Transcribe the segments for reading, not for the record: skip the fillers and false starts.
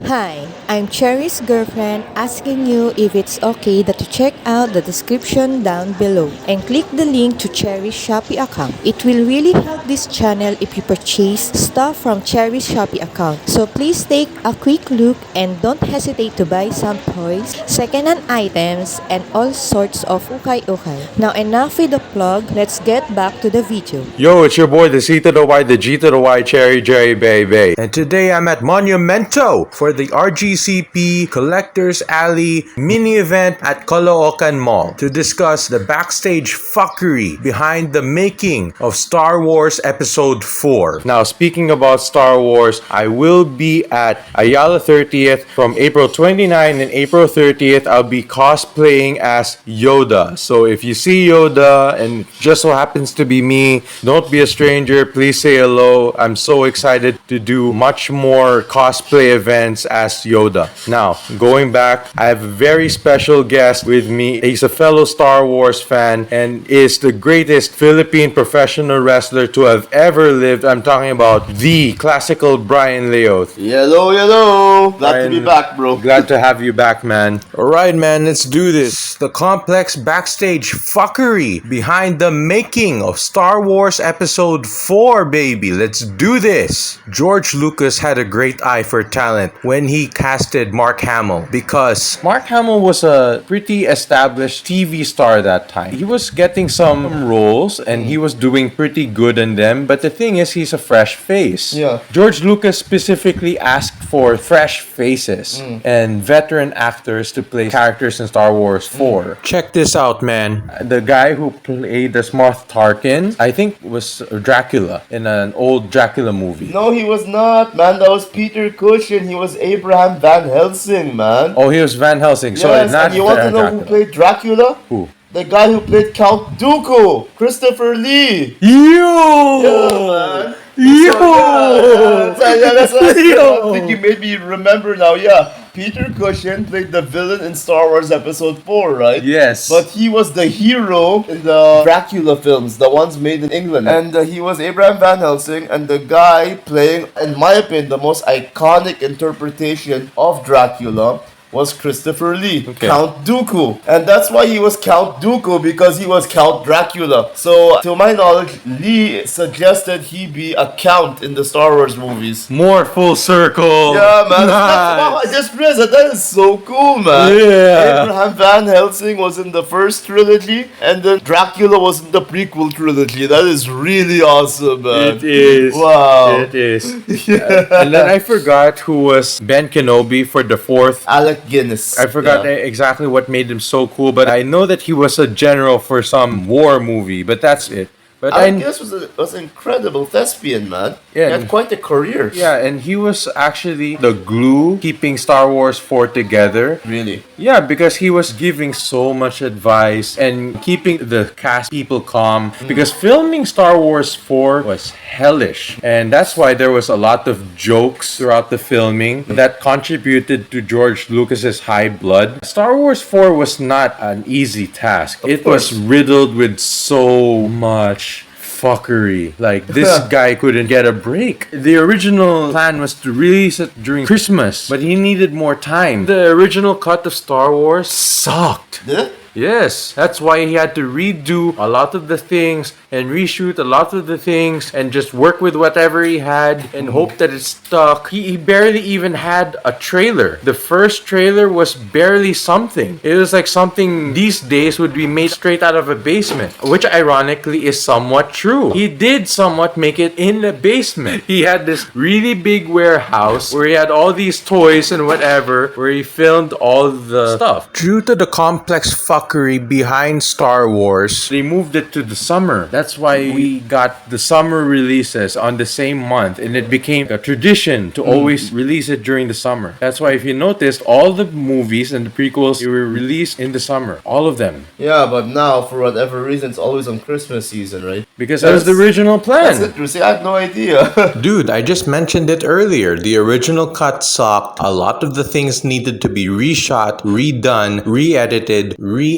Hi, I'm Cherry's girlfriend asking you if it's okay that to check out the description down below and click the link to Cherry's Shopee account. It will really help this channel if you purchase stuff from Cherry's Shopee account. So please take a quick look and don't hesitate to buy some toys, second-hand items, and all sorts of ukay-ukay. Now enough with the plug, let's get back to the video. Yo, it's your boy, the C to the Y, the G to the Y, Cherry Jerry Baby. And today I'm at Monumento for the RGCP Kolektors Alley mini event at Caloocan Mall to discuss the backstage fuckery behind the making of Star Wars Episode 4. Now, speaking about Star Wars, I will be at Ayala 30th from April 29 and April 30th. I'll be cosplaying as Yoda. So if you see Yoda and just so happens to be me, don't be a stranger. Please say hello. I'm so excited to do much more cosplay events as Yoda. Now, going back, I have a very special guest with me. He's a fellow Star Wars fan and is the greatest Philippine professional wrestler to have ever lived. I'm talking about the classical Bryan Leoth. Hello. Glad to be back, bro. Glad to have you back, man. Alright, man, let's do this. The complex backstage fuckery behind the making of Star Wars Episode 4, baby. Let's do this. George Lucas had a great eye for talent when he casted Mark Hamill because Mark Hamill was a pretty established TV star that time. He was getting some roles and he was doing pretty good in them, but the thing is, he's a fresh face. Yeah. George Lucas specifically asked for fresh faces and veteran actors to play characters in Star Wars 4. Check this out, man. The guy who played the Moff Tarkin, I think, was Dracula in an old Dracula movie. No, he was not, man. That was Peter Cushing. He was Abraham Van Helsing, man. Oh, he was Van Helsing. Sorry, Yes, not and you want to know Dracula. who played Dracula? Who? The guy who played Count Dooku, Christopher Lee. Yo! Man. Yo! That's what Yo! I think you made me remember now. Yeah, Peter Cushing played the villain in Star Wars Episode 4, right? Yes. But he was the hero in the Dracula films, the ones made in England. And he was Abraham Van Helsing, and the guy playing, in my opinion, the most iconic interpretation of Dracula was Christopher Lee, Count Dooku. And that's why he was Count Dooku, because he was Count Dracula. So, to my knowledge, Lee suggested he be a count in the Star Wars movies. More full circle. Yeah, man. Nice. Wow, I just realized that is so cool, man. Yeah. Abraham Van Helsing was in the first trilogy, and then Dracula was in the prequel trilogy. That is really awesome, man. It is. Wow. It is. And then I forgot who was Ben Kenobi for the fourth. Alec Guinness. I forgot exactly what made him so cool, but I know that he was a general for some war movie, but that's it. But Alec Guinness was an incredible thespian, man. Yeah. He had quite a career. Yeah, and he was actually the glue keeping Star Wars 4 together. Really? Yeah, because he was giving so much advice and keeping the cast people calm. Because filming Star Wars 4 was hellish. And that's why there was a lot of jokes throughout the filming that contributed to George Lucas's high blood. Star Wars 4 was not an easy task. It was riddled with so much fuckery. Like, this guy couldn't get a break. The original plan was to release it during Christmas, but he needed more time. The original cut of Star Wars sucked. Did it? Yes, that's why he had to redo a lot of the things and reshoot a lot of the things and just work with whatever he had and hope that it stuck. He barely even had a trailer. The first trailer was barely something. It was like something these days would be made straight out of a basement, which ironically is somewhat true. He did somewhat make it in the basement. He had this really big warehouse where he had all these toys and whatever, where he filmed all the stuff. Due to the complex fuckery behind Star Wars, they moved it to the summer. That's why we got the summer releases on the same month, and it became a tradition to always release it during the summer. That's why if you noticed, all the movies and the prequels, they were released in the summer. All of them. Yeah, but now, for whatever reason, it's always on Christmas season, right? Because that was the original plan. That's interesting. I had no idea. Dude, I just mentioned it earlier. The original cut sucked. A lot of the things needed to be reshot, redone, re-edited,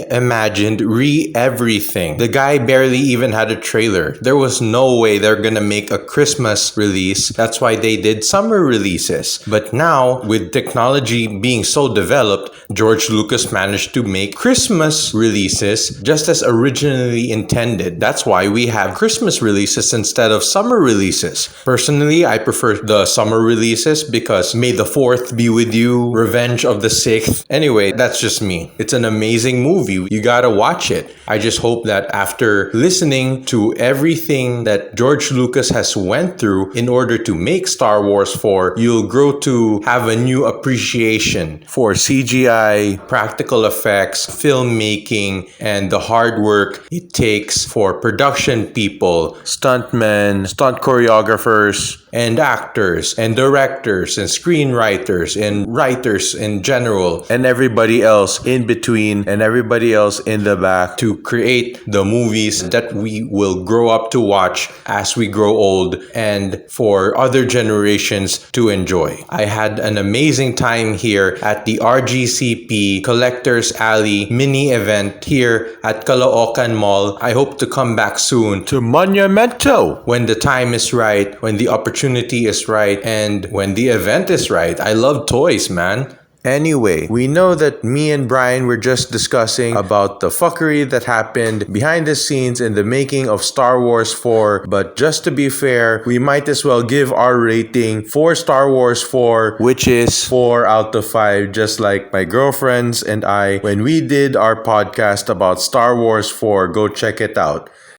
reimagined, everything. The guy barely even had a trailer. There was no way they're gonna make a Christmas release. That's why they did summer releases. But now, with technology being so developed, George Lucas managed to make Christmas releases just as originally intended. That's why we have Christmas releases instead of summer releases. Personally, I prefer the summer releases because May the 4th be with you, Revenge of the 6th. Anyway, that's just me. It's an amazing movie. You gotta watch it. I just hope that after listening to everything that George Lucas has went through in order to make Star Wars 4, you'll grow to have a new appreciation for CGI, practical effects, filmmaking, and the hard work it takes for production people, stuntmen, stunt choreographers, and actors, and directors, and screenwriters, and writers in general, and everybody else in between, and everybody else in the back to create the movies that we will grow up to watch as we grow old and for other generations to enjoy. I had an amazing time here at the RGCP Kolektors Alley mini event here at Caloocan Mall. I hope to come back soon To Monumento! when the time is right, when the opportunity is right, and when the event is right. I love toys, man. Anyway, we know that me and Bryan were just discussing about the fuckery that happened behind the scenes in the making of Star Wars 4, but just to be fair, we might as well give our rating for Star Wars 4, which is 4 out of 5, just like my girlfriends and I when we did our podcast about Star Wars 4. Go check it out.